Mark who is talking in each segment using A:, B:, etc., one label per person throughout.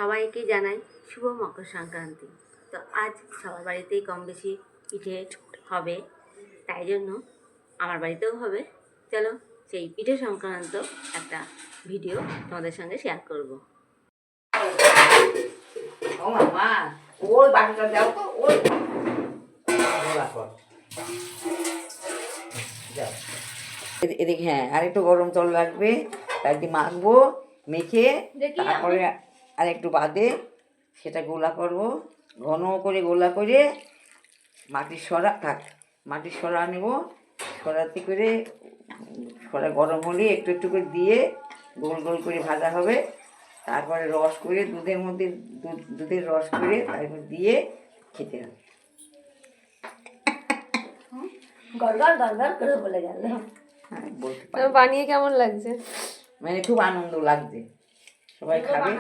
A: সবাইকে জানাই শুভ মকর সংক্রান্তি। তো আজ সবার বাড়িতেই কম বেশি পিঠে হবে, তাই জন্য আমার বাড়িতেও হবে। চলো সেই পিঠে সংক্রান্ত একটা ভিডিও তোমাদের সঙ্গে শেয়ার করব।
B: ও মামা, ওই বাটিটা দাও তো, ওই এদিকে। হ্যাঁ, আর একটু গরম জল লাগবে, তাই দিয়ে মাখবো, মেখে তারপরে আর একটু বাদে সেটা গোলা করব। ঘন করে গোলা করে মাটির সরা নেব, সরাতে করে সরা গরম হলে একটু একটু করে দিয়ে গোল গোল করে ভাজা হবে। তারপরে রস করে দুধের রস করে তারপর দিয়ে খেতে হবে।
A: গড়গড় গড়গড় করে বলে গেল।
B: হ্যাঁ, বলতে
C: তো বানিয়ে কেমন লাগছে?
B: মানে খুব আনন্দ লাগছে, সবাই খাবে।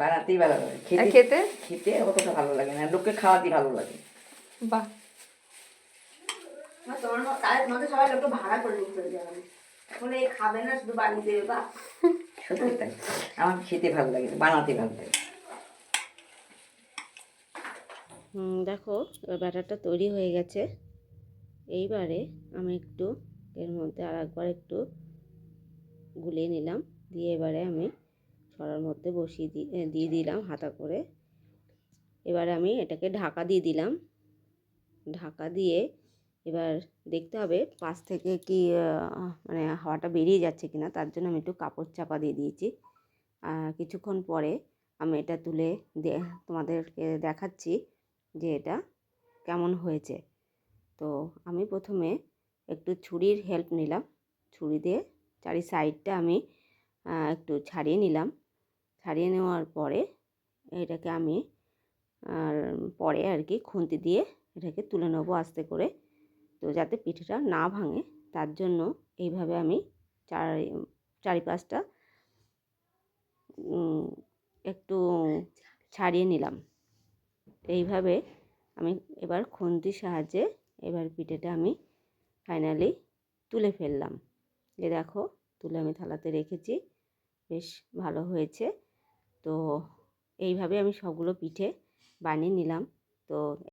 B: বানাতেই ভালো লাগে, খেতে খেতে অতটা ভালো লাগে না, লোককে খাওয়াতেই ভালো লাগে।
C: বাহ,
A: তোমার মধ্যে সবাই লোককে ভাড়া করে নিয়ে চলে যাবে, বলে খাবে না, শুধু বানিয়ে দেবে। বা
B: সত্যি তাই, আমার খেতে ভালো লাগে, বানাতে ভালো লাগে।
A: দেখো ব্যাটারটা তৈরি হয়ে গেছে। এইবারে আমি একটু এর মধ্যে আর একবার একটু গুলিয়ে নিলাম, দিয়ে এবারে আমি সরার মধ্যে দিয়ে দিলাম হাতা করে। এবারে আমি এটাকে ঢাকা দিয়ে দিলাম। ঢাকা দিয়ে এবার দেখতে হবে পাশ থেকে কি মানে হাওয়াটা বেরিয়ে যাচ্ছে কিনা, তার জন্য আমি একটু কাপড় চাপা দিয়ে দিয়েছি। কিছুক্ষণ পরে আমি এটা তুলে তোমাদেরকে দেখাচ্ছি যে এটা কেমন হয়েছে। তো আমি প্রথমে একটু ছুরির হেল্প নিলাম, ছুরি দিয়ে চারি সাইডটা আমি একটু ছাড়িয়ে নিলাম। ছাড়িয়ে নেওয়ার পরে এটাকে আমি পরে আর কি খুন্তি দিয়ে এটাকে তুলে নেবো আস্তে করে। তো যাতে পিঠেটা না ভাঙে তার জন্য এইভাবে আমি চারিপাশটা একটু ছাড়িয়ে নিলাম। এইভাবে আমি এবার খুন্তির সাহায্যে এবার পিঠেটা আমি ফাইনালি তুলে ফেললাম। এ দেখো, তুলে আমি থালাতে রেখেছি, বেশ ভালো হয়েছে। তো এইভাবে আমি সবগুলো পিঠে বানিয়ে নিলাম। তো